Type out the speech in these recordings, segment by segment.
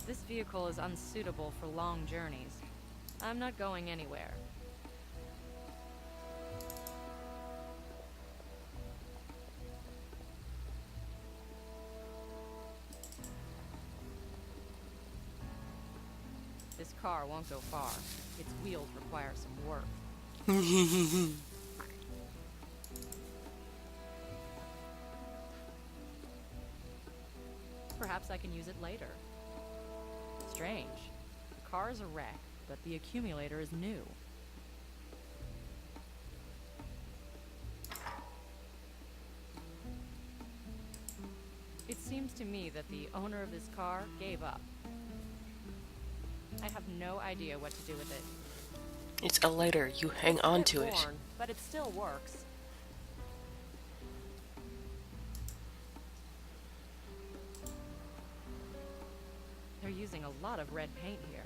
This vehicle is unsuitable for long journeys. I'm not going anywhere. This car won't go far. Its wheels require some work. Perhaps I can use it later. Strange. The car is a wreck, but the accumulator is new. It seems to me that the owner of this car gave up. I have no idea what to do with it. It's a lighter. You hang on to it. Worn, but it still works. They're using a lot of red paint here.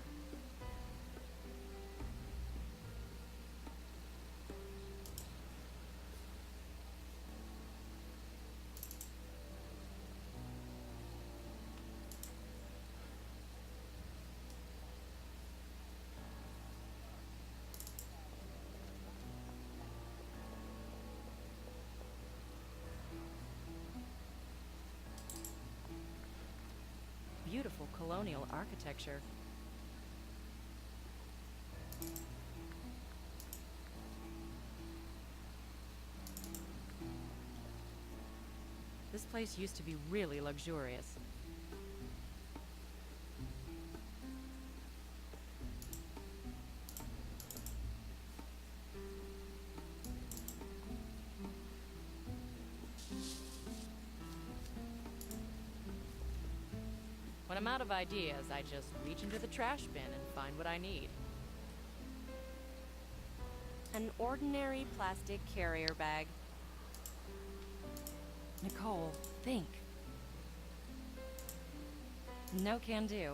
Beautiful colonial architecture. This place used to be really luxurious. When I'm out of ideas, I just reach into the trash bin and find what I need. An ordinary plastic carrier bag. Nicole, think. No can do.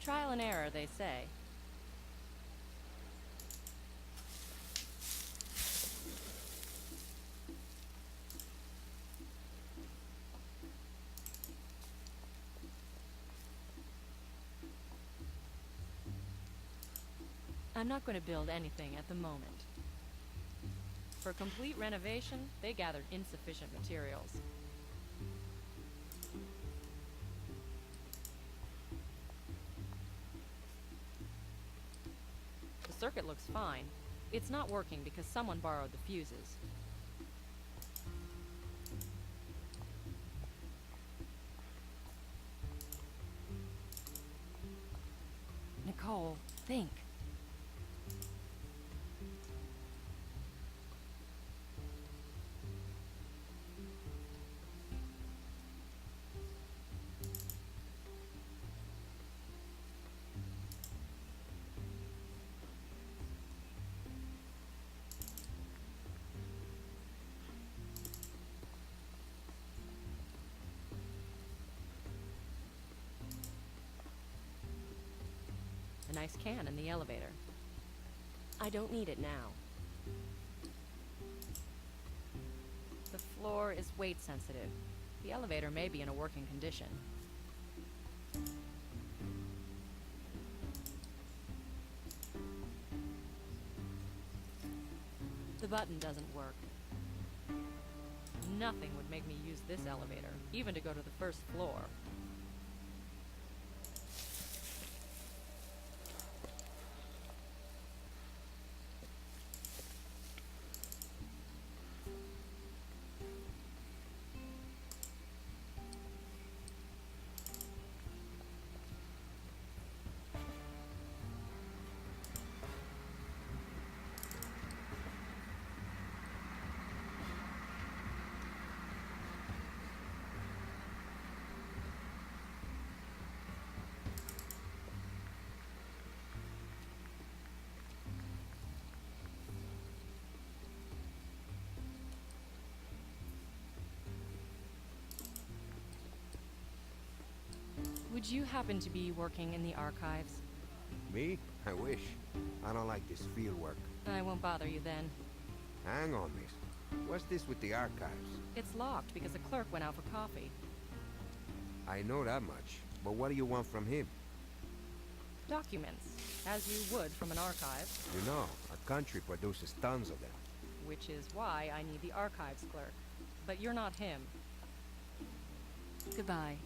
Trial and error, they say. I'm not going to build anything at the moment. For complete renovation, they gathered insufficient materials. The circuit looks fine. It's not working because someone borrowed the fuses. Nicole, think. A nice can in the elevator. I don't need it now. The floor is weight sensitive. The elevator may be in a working condition. The button doesn't work. Nothing would make me use this elevator, even to go to the first floor. Would you happen to be working in the archives? Me? I wish. I don't like this field work. I won't bother you then. Hang on, miss. What's this with the archives? It's locked because a clerk went out for coffee. I know that much. But what do you want from him? Documents, as you would from an archive, You know, a country produces tons of them. which is why I need the archives clerk. But you're not him. Goodbye.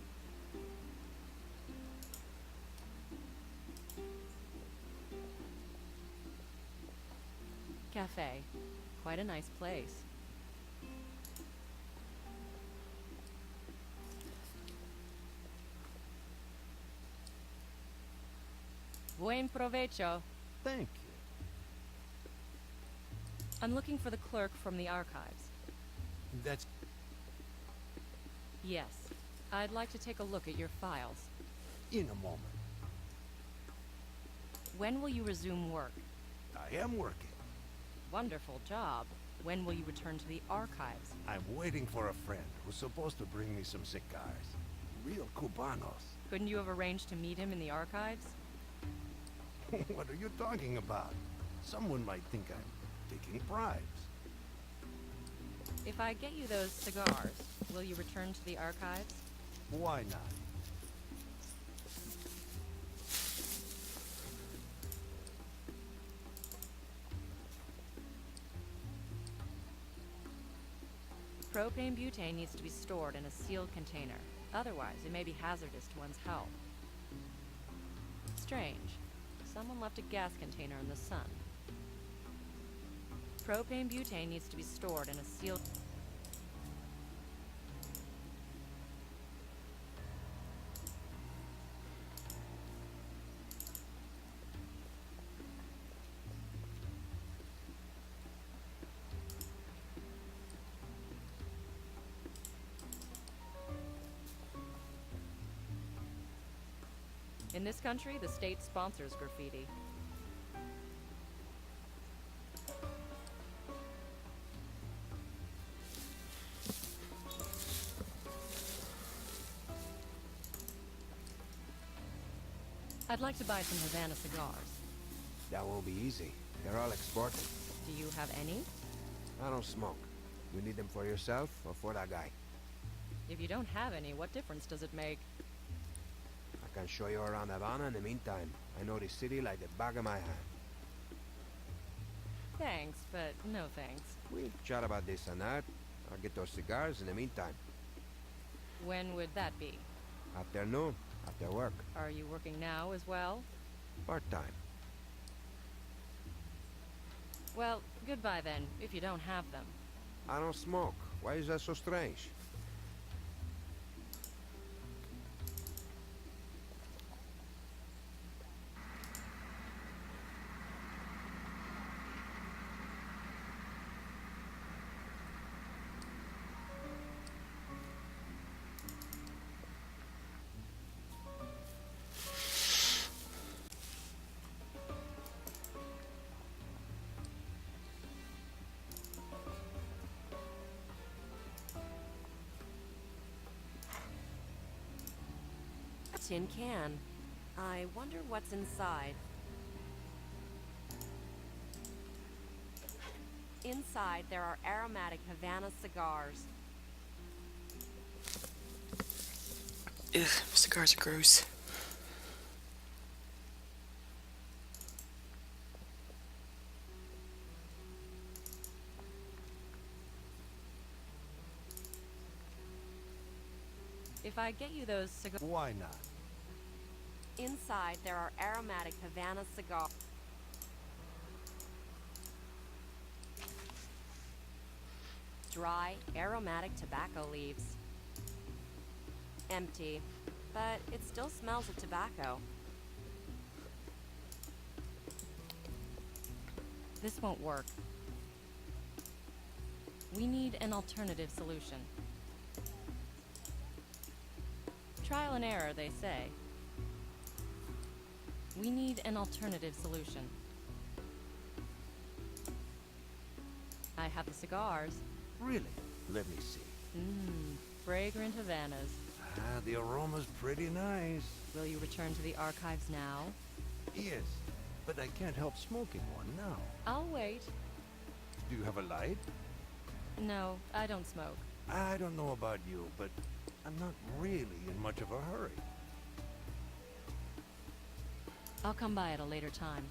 Cafe. Quite a nice place. Buen provecho. Thank you. I'm looking for the clerk from the archives. That's... Yes. I'd like to take a look at your files. in a moment. When will you resume work? I am working. Wonderful job. When will you return to the archives? I'm waiting for a friend who's supposed to bring me some cigars. Real Cubanos. Couldn't you have arranged to meet him in the archives? What are you talking about? Someone might think I'm taking bribes. If I get you those cigars, will you return to the archives? Why not? Propane butane needs to be stored in a sealed container. Otherwise, it may be hazardous to one's health. Strange. Someone left a gas container in the sun. Propane butane needs to be stored in a sealed... In this country, the state sponsors graffiti. I'd like to buy some Havana cigars. That won't be easy. They're all exported. Do you have any? I don't smoke. You need them for yourself or for that guy? If you don't have any, what difference does it make? I can show you around Havana in the meantime. I know the city like the back of my hand. Thanks, but no thanks. We'll chat about this and that. I'll get those cigars in the meantime. When would that be? Afternoon, after work. Are you working now as well? Part-time. Well, goodbye then, if you don't have them. I don't smoke. Why is that so strange? Tin can. I wonder what's inside. Inside, there are aromatic Havana cigars. Ugh, cigars are gross. If I get you those cigars... Why not? Inside, there are aromatic Havana cigars. Dry, aromatic tobacco leaves. Empty, but it still smells of tobacco. This won't work. We need an alternative solution. Trial and error, they say. We need an alternative solution. I have the cigars. Really? Let me see. Fragrant Havanas. Ah, the aroma's pretty nice. Will you return to the archives now? Yes, but I can't help smoking one now. I'll wait. Do you have a light? No, I don't smoke. I don't know about you, but I'm not really in much of a hurry. I'll come by at a later time.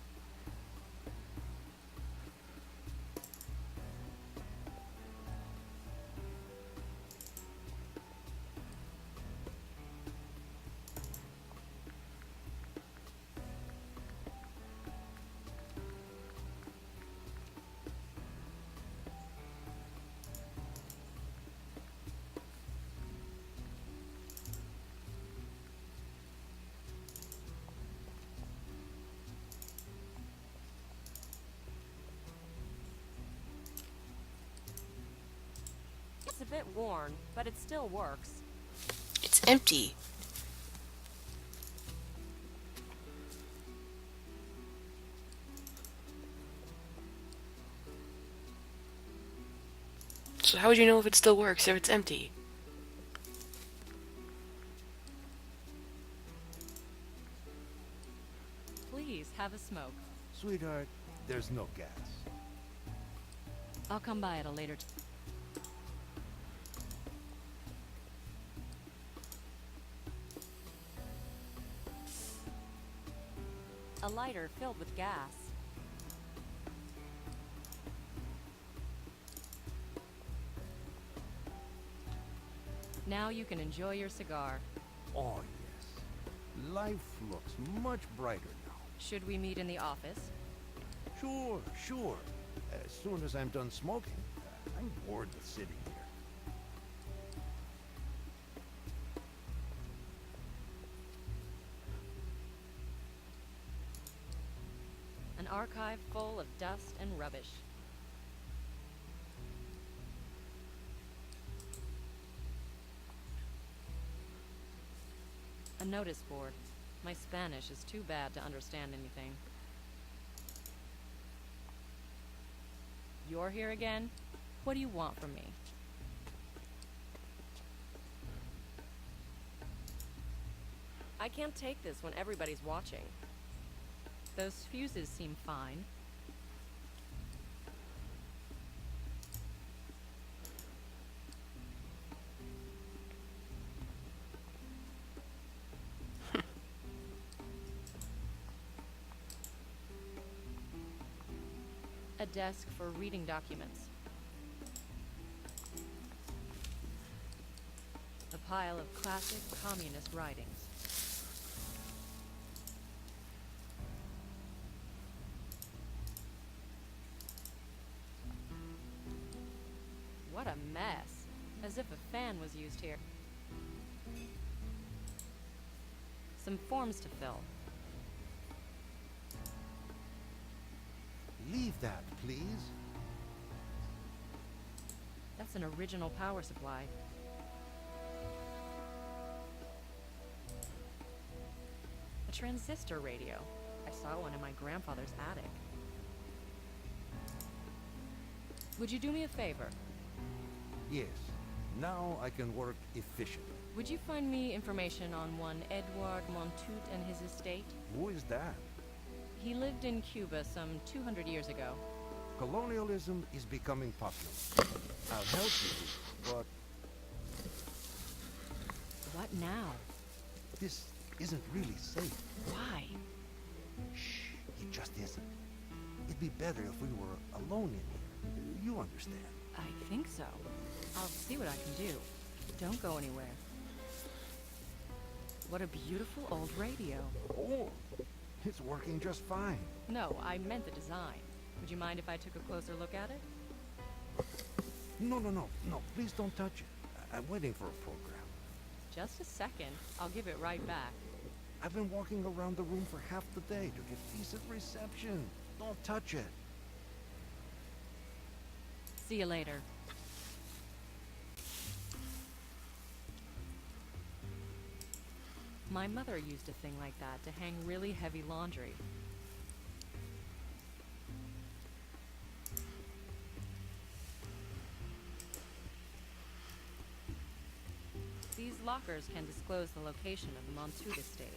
It's a bit worn, but it still works. It's empty. So how would you know if it still works if it's empty? Please, have a smoke. Sweetheart, there's no gas. I'll come by at a later time. A lighter filled with gas. Now you can enjoy your cigar. Oh, yes. Life looks much brighter now. Should we meet in the office? Sure, sure. As soon as I'm done smoking, I'm bored with sitting here. An archive full of dust and rubbish. A notice board. My Spanish is too bad to understand anything. You're here again? What do you want from me? I can't take this when everybody's watching. Those fuses seem fine. A desk for reading documents. A pile of classic communist writings. What a mess. As if a fan was used here. Some forms to fill. Leave that, please. That's an original power supply. A transistor radio. I saw one in my grandfather's attic. Would you do me a favor? Yes. Now I can work efficiently. Would you find me information on one Edouard Montout and his estate? Who is that? He lived in Cuba some 200 years ago. Colonialism is becoming popular. I'll help you, but What now? this isn't really safe. Why? Shh, it just isn't. It'd be better if we were alone in here. You understand. I think so. I'll see what I can do. Don't go anywhere. What a beautiful old radio. Oh, it's working just fine. No, I meant the design. Would you mind if I took a closer look at it? No, please don't touch it. I'm waiting for a program. Just a second. I'll give it right back. I've been walking around the room for half the day to get decent reception. Don't touch it. See you later. My mother used a thing like that to hang really heavy laundry. These lockers can disclose the location of the Montout estate.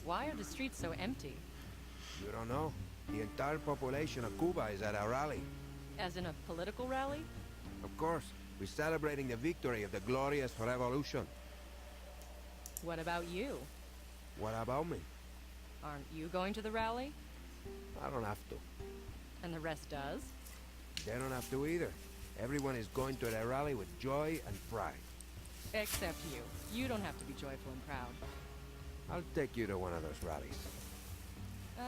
Why are the streets so empty? You don't know? The entire population of Cuba is at a rally. As in a political rally? Of course, we're celebrating the victory of the glorious revolution. What about you? What about me? Aren't you going to the rally? I don't have to. And the rest does? They don't have to either. Everyone is going to the rally with joy and pride. Except you. You don't have to be joyful and proud. I'll take you to one of those rallies.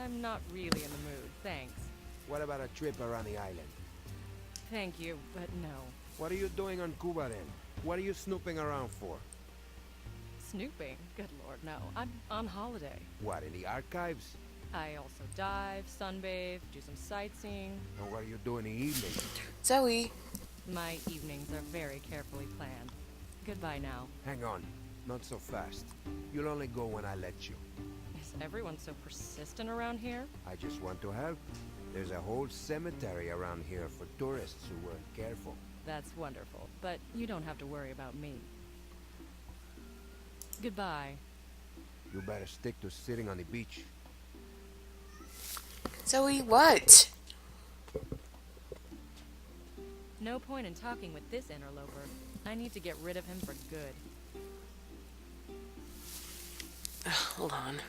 I'm not really in the mood, thanks. What about a trip around the island? Thank you, but no. What are you doing on Cuba then? What are you snooping around for? Snooping? Good lord, no. I'm on holiday. What, in the archives? I also dive, sunbathe, do some sightseeing. And what are you doing in the evening? Zoe. My evenings are very carefully planned. Goodbye now. Hang on. Not so fast. You'll only go when I let you. Is everyone so persistent around here? I just want to help. There's a whole cemetery around here for tourists who weren't careful. That's wonderful, but you don't have to worry about me. Goodbye. You better stick to sitting on the beach. Zoe, what? No point in talking with this interloper. I need to get rid of him for good. Hold on.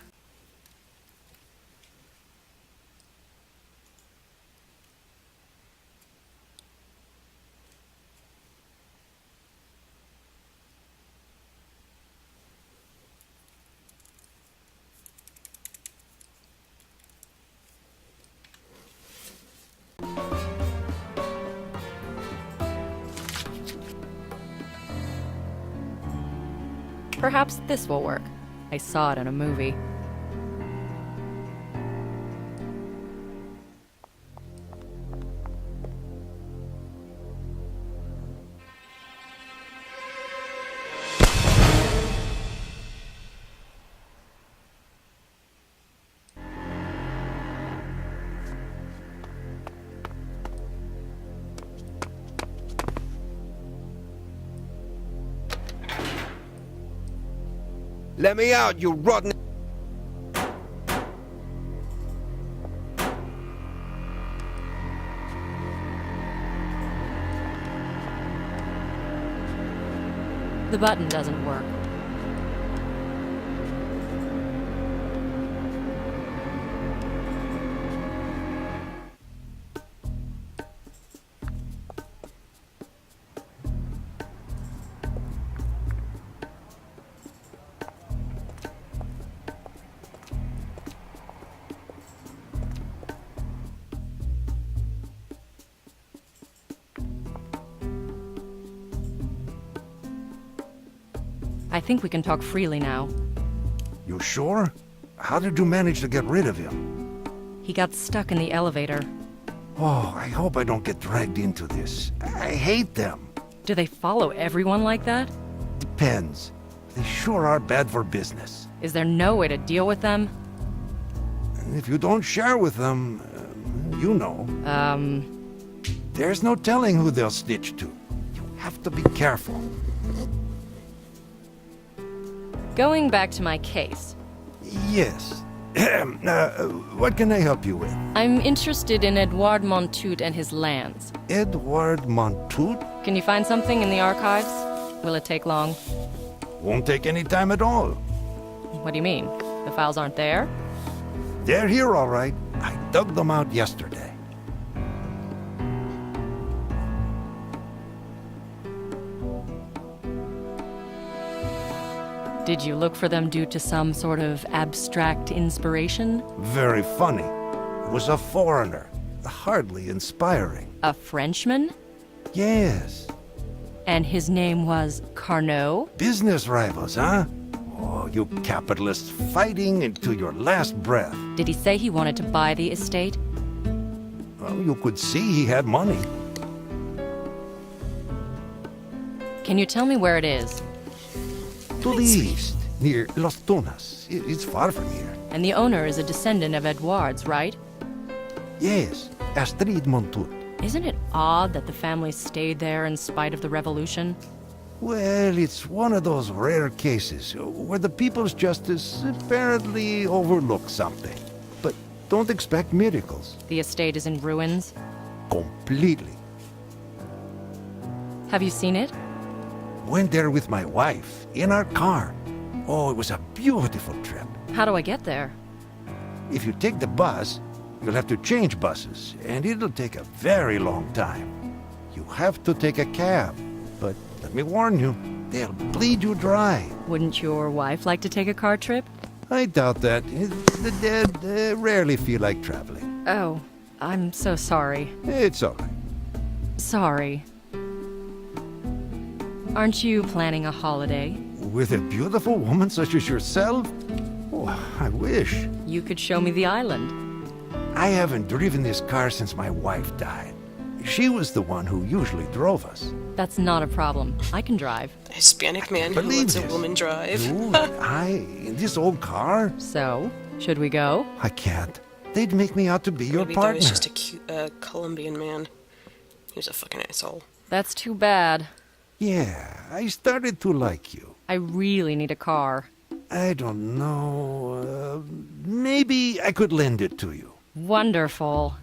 Perhaps this will work. I saw it in a movie. Let me out, you rotten... The button doesn't work. I think we can talk freely now. You sure? How did you manage to get rid of him? He got stuck in the elevator. Oh, I hope I don't get dragged into this. I hate them. Do they follow everyone like that? Depends. They sure are bad for business. Is there no way to deal with them? If you don't share with them, you know. There's no telling who they'll stitch to. You have to be careful. Going back to my case. Yes. What can I help you with? I'm interested in Edouard Montout and his lands. Edouard Montout? Can you find something in the archives? Will it take long? Won't take any time at all. What do you mean? The files aren't there? They're here all right. I dug them out yesterday. Did you look for them due to some sort of abstract inspiration? Very funny. It was a foreigner. Hardly inspiring. A Frenchman? Yes. And his name was Carnot? Business rivals, huh? Oh, you capitalists fighting into your last breath. Did he say he wanted to buy the estate? Well, you could see he had money. Can you tell me where it is? To the east, near Los Tunas. It's far from here. And the owner is a descendant of Edouard's, right? Yes, Astrid Montout. Isn't it odd that the family stayed there in spite of the revolution? Well, it's one of those rare cases where the People's Justice apparently overlooked something. But don't expect miracles. The estate is in ruins. Completely. Have you seen it? Went there with my wife, in our car. Oh, it was a beautiful trip. How do I get there? If you take the bus, you'll have to change buses, and it'll take a very long time. You have to take a cab, but let me warn you, they'll bleed you dry. Wouldn't your wife like to take a car trip? I doubt that. The dead rarely feel like traveling. Oh, I'm so sorry. It's all right. Sorry. Aren't you planning a holiday? With a beautiful woman such as yourself? Oh, I wish. You could show me the island. I haven't driven this car since my wife died. She was the one who usually drove us. That's not a problem. I can drive. A Hispanic man who Believe lets a this. woman drive. You and I, in this old car? So, should we go? I can't. They'd make me out to be your Maybe partner. that was just a cute, Colombian man. He was a fucking asshole. That's too bad. Yeah, I started to like you. I really need a car. I don't know. Maybe I could lend it to you. Wonderful.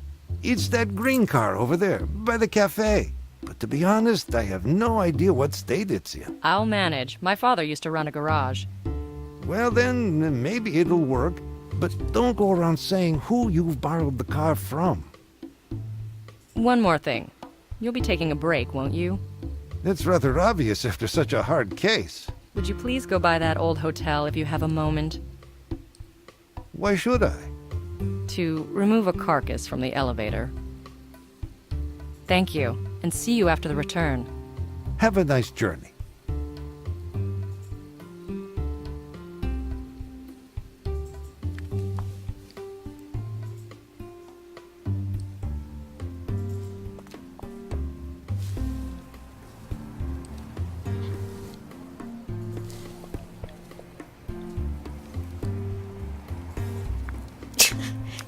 It's that green car over there, by the cafe. But to be honest, I have no idea what state it's in. I'll manage. My father used to run a garage. Well then, maybe it'll work. But don't go around saying who you've borrowed the car from. One more thing. You'll be taking a break, won't you? That's rather obvious after such a hard case. Would you please go by that old hotel if you have a moment? Why should I? To remove a carcass from the elevator. Thank you, and see you after the return. Have a nice journey.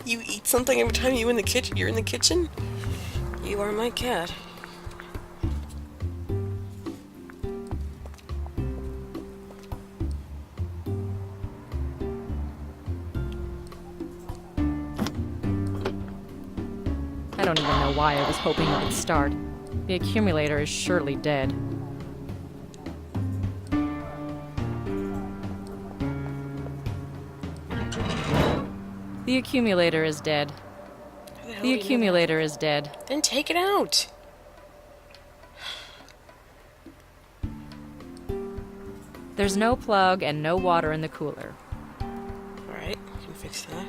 You eat something every time you're in the kitchen? You are my cat. I don't even know why I was hoping it would start. The accumulator is surely dead. The accumulator is dead. How the hell The do you know accumulator is dead. that? Then take it out. There's no plug and no water in the cooler. Alright, I can fix that.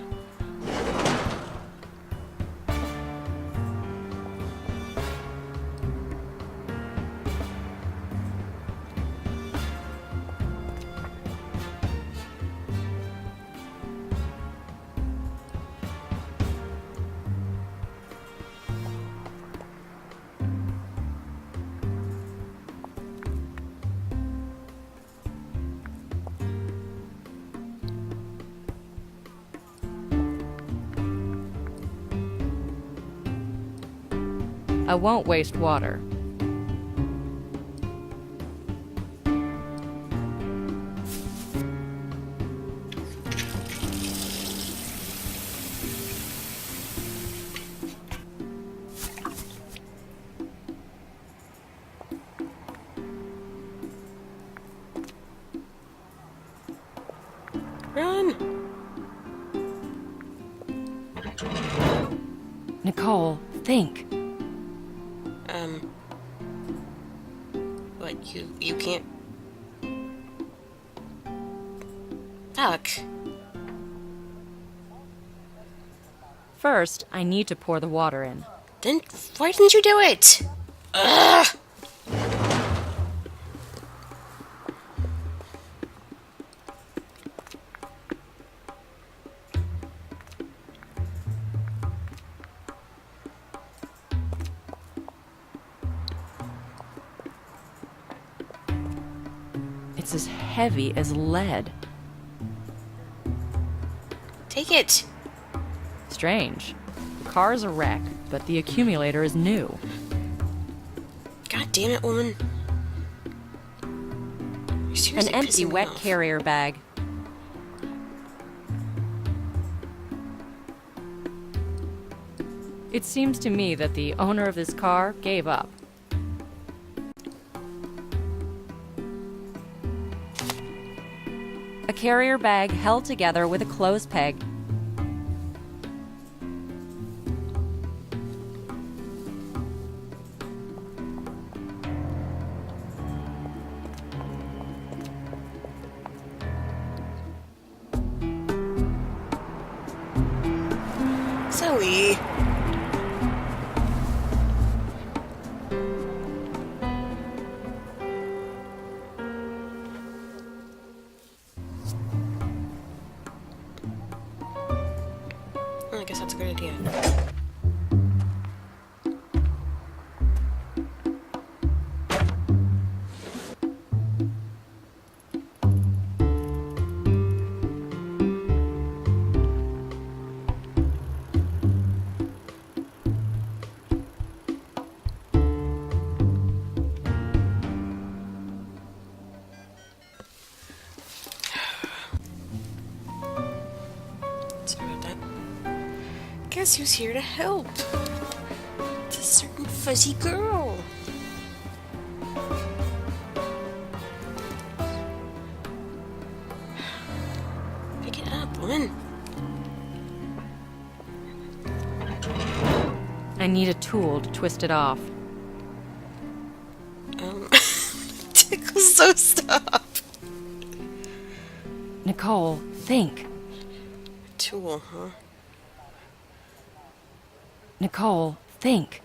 I won't waste water. Run! Nicole, think. What, you can't... Fuck. First, I need to pour the water in. Then why didn't you do it? Ugh! It's as heavy as lead. Take it! Strange. The car's a wreck, but the accumulator is new. God damn it, woman. You're An seriously empty pissing me wet off. carrier bag. It seems to me that the owner of this car gave up. A carrier bag held together with a clothes peg. Zoe. Well, I guess that's a good idea. Sorry about that. Guess who's here to help? It's a certain fuzzy girl. Pick it up, woman. I need a tool to twist it off. Tickles, so stop. Nicole, think. Tool, huh? Nicole, think.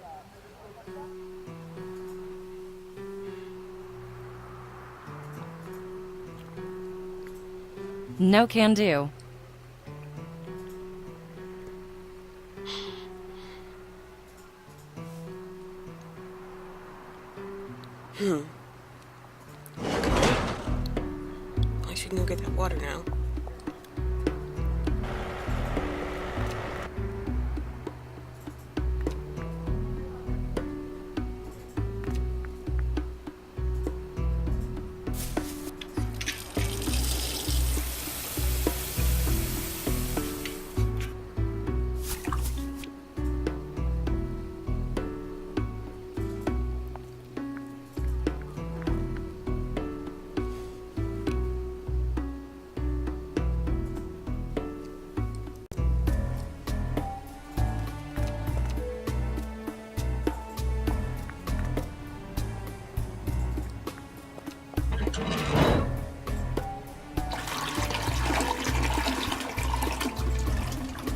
No can do. Okay. At least we can go get that water now.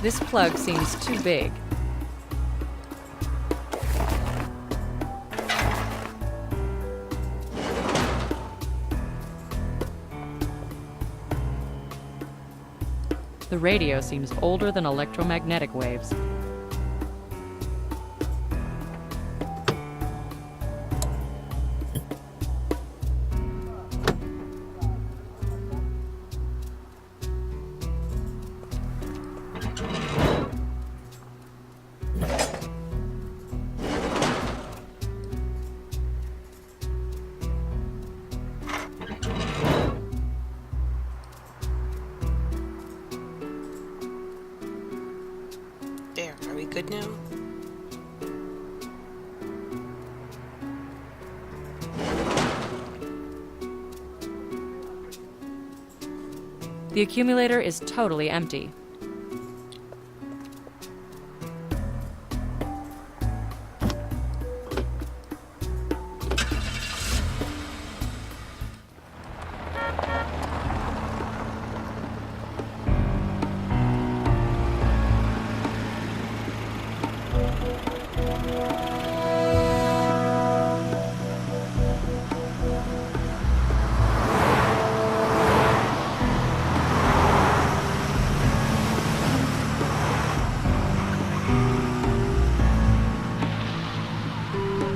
This plug seems too big. The radio seems older than electromagnetic waves. There, are we good now? The accumulator is totally empty.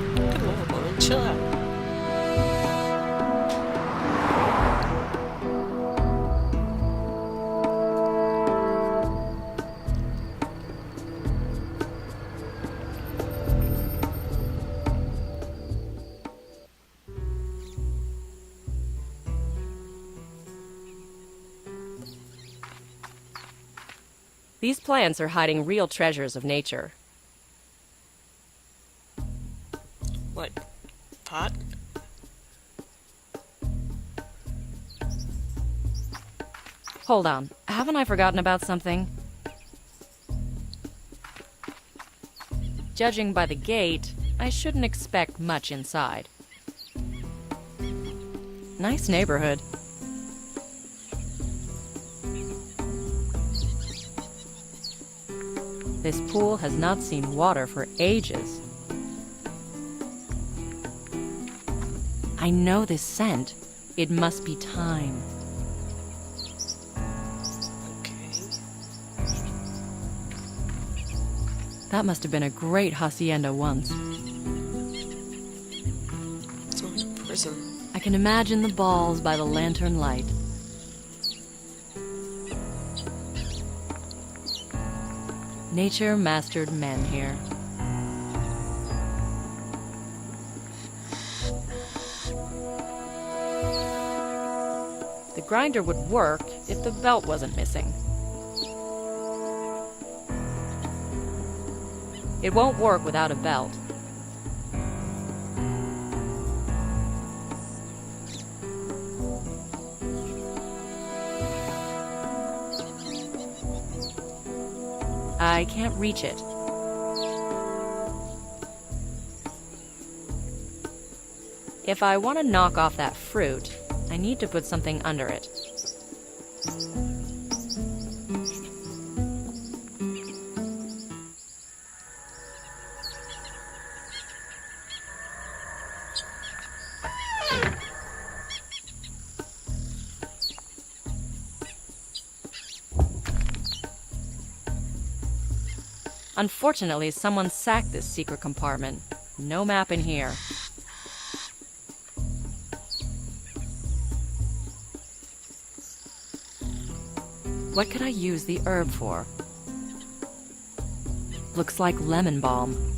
Good lord, woman, chill out. These plants are hiding real treasures of nature. Hold on. Haven't I forgotten about something? Judging by the gate, I shouldn't expect much inside. Nice neighborhood. This pool has not seen water for ages. I know this scent. It must be thyme. Okay. That must have been a great hacienda once. It's always a prison. I can imagine the balls by the lantern light. Nature mastered men here. The grinder would work if the belt wasn't missing. It won't work without a belt. I can't reach it. If I want to knock off that fruit, I need to put something under it. Unfortunately, someone sacked this secret compartment. No map in here. What could I use the herb for? Looks like lemon balm.